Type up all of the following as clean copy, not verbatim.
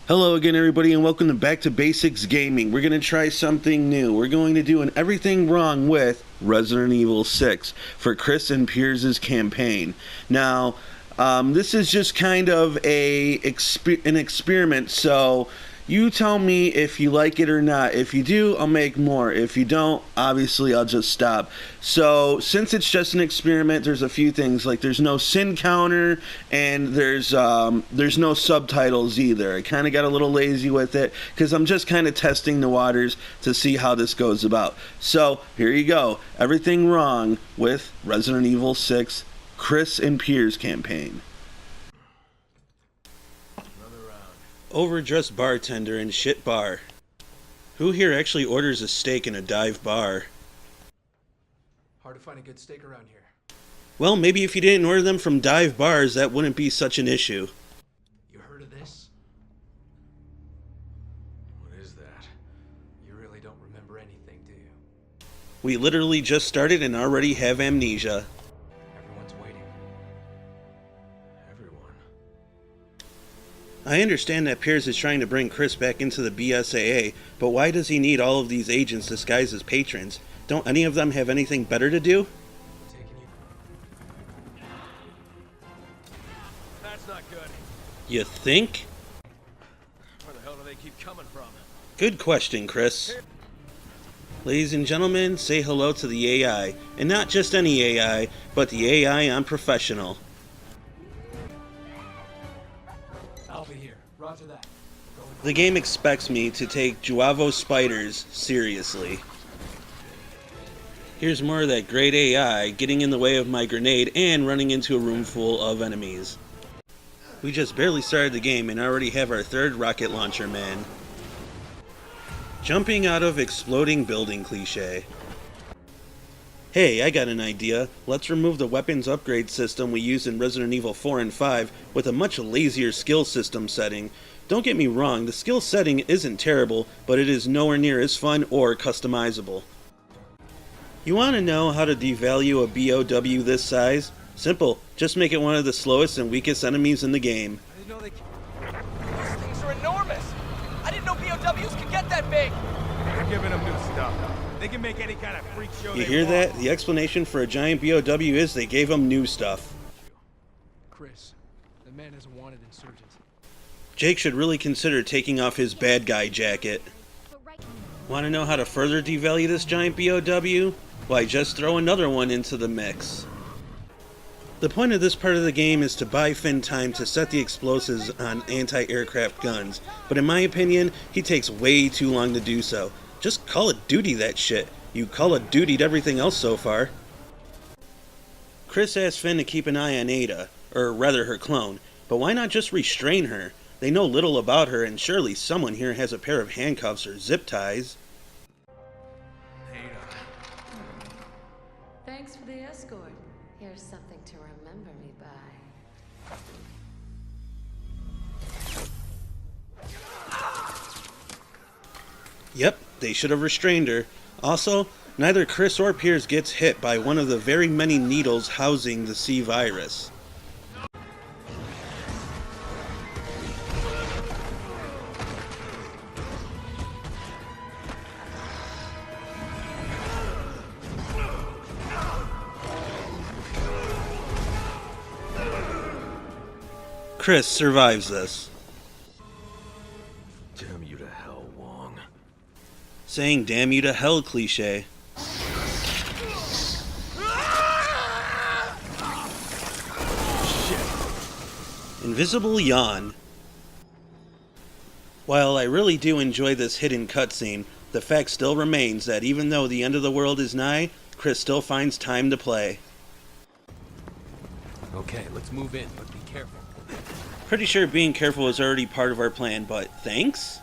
Hello again, everybody, and welcome to Back to Basics Gaming. We're going to try something new. We're going to do an Everything Wrong with Resident Evil 6 for Chris and Piers' campaign. Now, this is just kind of an experiment, so you tell me if you like it or not. If you do, I'll make more. If you don't, obviously I'll just stop. So, since it's just an experiment, there's a few things, like there's no sin counter, and there's no subtitles either. I kind of got a little lazy with it, because I'm just kind of testing the waters to see how this goes about. So, here you go. Everything Wrong with Resident Evil 6 Chris and Piers campaign. Overdressed bartender in shit bar. Who here actually orders a steak in a dive bar? Hard to find a good steak around here. Well, maybe if you didn't order them from dive bars, that wouldn't be such an issue. You heard of this? What is that? You really don't remember anything, do you? We literally just started and already have amnesia. Everyone's waiting. Everyone. I understand that Piers is trying to bring Chris back into the BSAA, but why does he need all of these agents disguised as patrons? Don't any of them have anything better to do? That's not good. You think? Where the hell do they keep coming from? Good question, Chris. Ladies and gentlemen, say hello to the AI. And not just any AI, but the AI on Professional. I'll be here. Roger that. The game expects me to take Juavo spiders seriously. Here's more of that great AI getting in the way of my grenade and running into a room full of enemies. We just barely started the game and already have our third rocket launcher man. Jumping out of exploding building cliché. Hey, I got an idea. Let's remove the weapons upgrade system we used in Resident Evil 4 and 5 with a much lazier skill system setting. Don't get me wrong, the skill setting isn't terrible, but it is nowhere near as fun or customizable. You want to know how to devalue a BOW this size? Simple, just make it one of the slowest and weakest enemies in the game. I didn't know these things are enormous. I didn't know BOWs could get that big. They're giving them new stuff. They can make any kind of freak show You they hear want. that? The explanation for a giant BOW is they gave them new stuff. Chris, the man is a wanted insurgent. Jake should really consider taking off his bad guy jacket. Want to know how to further devalue this giant BOW? Why, just throw another one into the mix. The point of this part of the game is to buy Finn time to set the explosives on anti-aircraft guns, but in my opinion, he takes way too long to do so. Just Call of Duty that shit. You Call of Duty'd everything else so far. Chris asked Finn to keep an eye on Ada, or rather her clone, but why not just restrain her? They know little about her, and surely someone here has a pair of handcuffs or zip ties. Thanks for the escort. Here's something to remember me by. Yep, they should have restrained her. Also, neither Chris or Piers gets hit by one of the very many needles housing the C virus. Chris survives this. Damn you to hell, Wong. Saying damn you to hell cliche. Invisible yawn. While I really do enjoy this hidden cutscene, the fact still remains that even though the end of the world is nigh, Chris still finds time to play. Okay, let's move in, but be careful. Pretty sure being careful is already part of our plan, but thanks?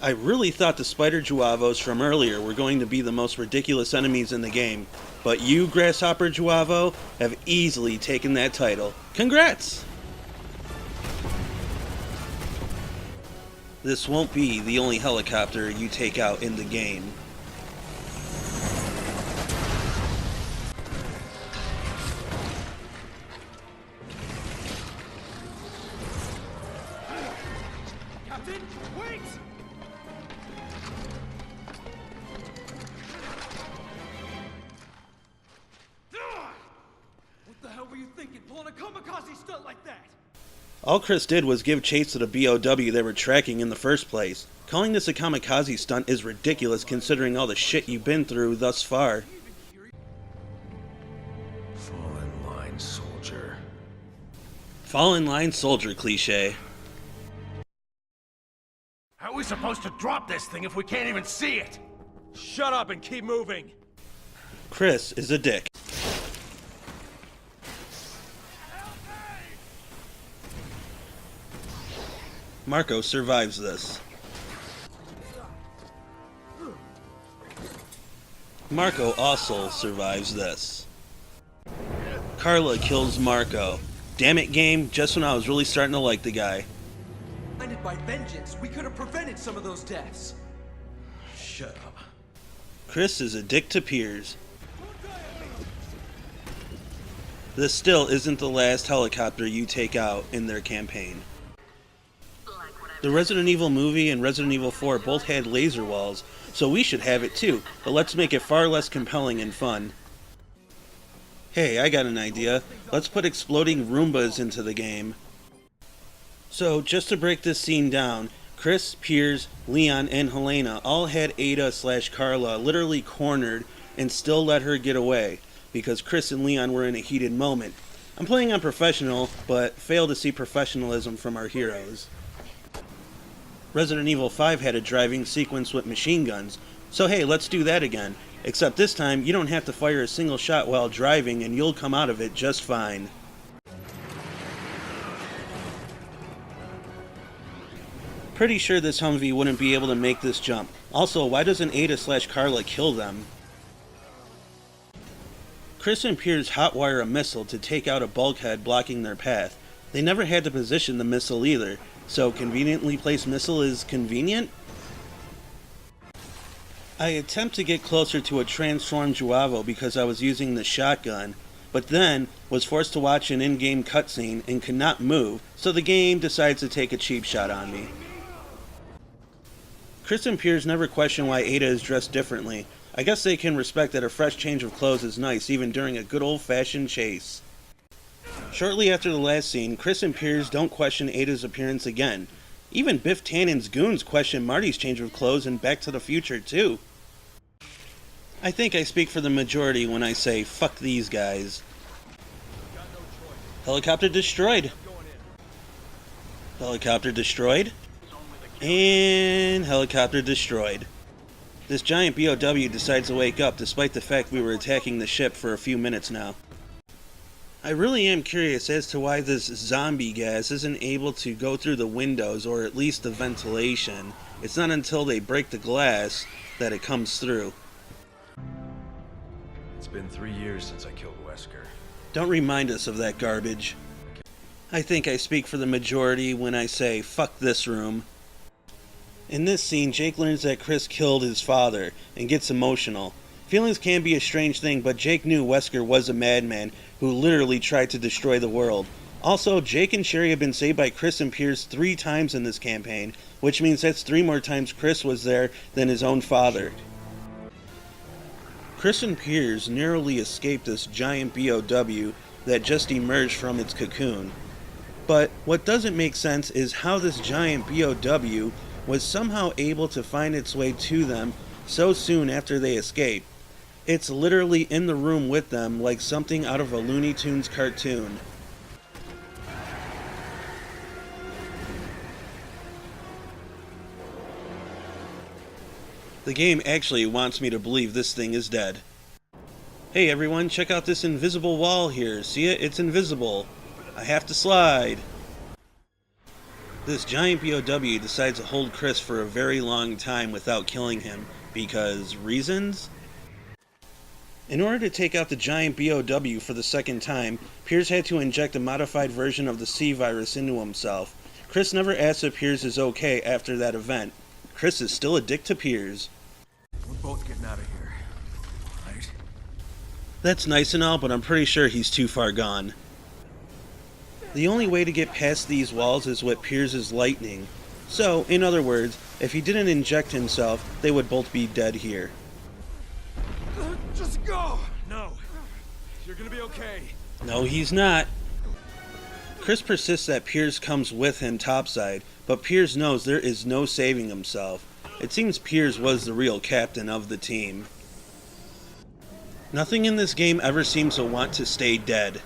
I really thought the spider Juavos from earlier were going to be the most ridiculous enemies in the game, but you, Grasshopper Juavo, have easily taken that title. Congrats! This won't be the only helicopter you take out in the game. Captain! Wait! What the hell were you thinking, pulling a kamikaze stunt like that? All Chris did was give chase to the BOW they were tracking in the first place. Calling this a kamikaze stunt is ridiculous considering all the shit you've been through thus far. Fall in line, soldier. Fall in line soldier cliche. How are we supposed to drop this thing if we can't even see it? Shut up and keep moving! Chris is a dick. Marco survives this. Marco also survives this. Carla kills Marco. Damn it, game, just when I was really starting to like the guy. Blinded by vengeance, we could have prevented some of those deaths. Shut up. Chris is a dick to Piers. This still isn't the last helicopter you take out in their campaign. The Resident Evil movie and Resident Evil 4 both had laser walls, so we should have it too, but let's make it far less compelling and fun. Hey, I got an idea. Let's put exploding Roombas into the game. So, just to break this scene down, Chris, Piers, Leon, and Helena all had Ada/Carla literally cornered and still let her get away, because Chris and Leon were in a heated moment. I'm playing on professional, but fail to see professionalism from our heroes. Resident Evil 5 had a driving sequence with machine guns, so hey, let's do that again. Except this time, you don't have to fire a single shot while driving and you'll come out of it just fine. Pretty sure this Humvee wouldn't be able to make this jump. Also, why doesn't Ada/Carla kill them? Chris and Piers hotwire a missile to take out a bulkhead blocking their path. They never had to position the missile either, so conveniently placed missile is convenient? I attempt to get closer to a transformed Juavo because I was using the shotgun, but then was forced to watch an in-game cutscene and could not move, so the game decides to take a cheap shot on me. Chris and Piers never question why Ada is dressed differently. I guess they can respect that a fresh change of clothes is nice even during a good old-fashioned chase. Shortly after the last scene, Chris and Piers don't question Ada's appearance again. Even Biff Tannen's goons question Marty's change of clothes in Back to the Future too. I think I speak for the majority when I say, fuck these guys. Helicopter destroyed. Helicopter destroyed. And helicopter destroyed. This giant BOW decides to wake up despite the fact we were attacking the ship for a few minutes now. I really am curious as to why this zombie gas isn't able to go through the windows or at least the ventilation. It's not until they break the glass that it comes through. It's been 3 years since I killed Wesker. Don't remind us of that garbage. I think I speak for the majority when I say, fuck this room. In this scene, Jake learns that Chris killed his father and gets emotional. Feelings can be a strange thing, but Jake knew Wesker was a madman who literally tried to destroy the world. Also, Jake and Sherry have been saved by Chris and Piers 3 times in this campaign, which means that's 3 more times Chris was there than his own father. Chris and Piers narrowly escaped this giant BOW that just emerged from its cocoon. But what doesn't make sense is how this giant BOW was somehow able to find its way to them so soon after they escaped. It's literally in the room with them like something out of a Looney Tunes cartoon. The game actually wants me to believe this thing is dead. Hey everyone, check out this invisible wall here. See it? It's invisible. I have to slide. This giant BOW decides to hold Chris for a very long time without killing him, because reasons? In order to take out the giant BOW for the second time, Piers had to inject a modified version of the C virus into himself. Chris never asks if Piers is okay after that event. Chris is still a dick to Piers. We're both getting out of here, right? That's nice and all, but I'm pretty sure he's too far gone. The only way to get past these walls is with Piers' lightning. So, in other words, if he didn't inject himself, they would both be dead here. Just go! No. You're gonna be okay. No, he's not. Chris persists that Piers comes with him topside, but Piers knows there is no saving himself. It seems Piers was the real captain of the team. Nothing in this game ever seems to want to stay dead.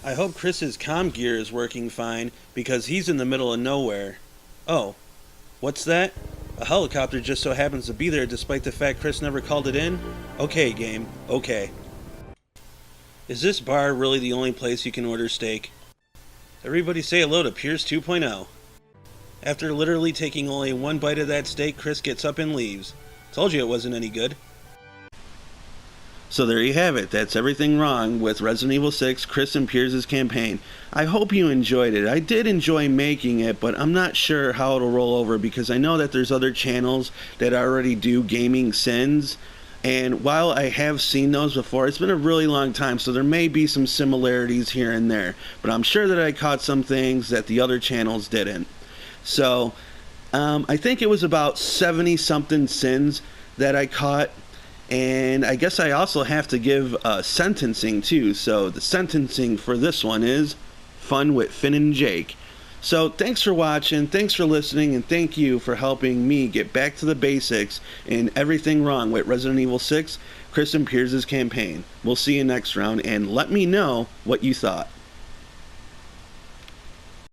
I hope Chris's comm gear is working fine, because he's in the middle of nowhere. Oh, what's that? A helicopter just so happens to be there despite the fact Chris never called it in? Okay, game, okay. Is this bar really the only place you can order steak? Everybody say hello to Piers 2.0. After literally taking only one bite of that steak, Chris gets up and leaves. Told you it wasn't any good. So there you have it. That's everything wrong with Resident Evil 6, Chris and Piers' campaign. I hope you enjoyed it. I did enjoy making it, but I'm not sure how it'll roll over because I know that there's other channels that already do gaming sins. And while I have seen those before, it's been a really long time, so there may be some similarities here and there. But I'm sure that I caught some things that the other channels didn't. So, I think it was about 70-something sins that I caught. And I guess I also have to give sentencing too. So the sentencing for this one is Fun with Finn and Jake. So thanks for watching, thanks for listening, and thank you for helping me get back to the basics in everything wrong with Resident Evil 6, Chris and Piers' campaign. We'll see you next round, and let me know what you thought.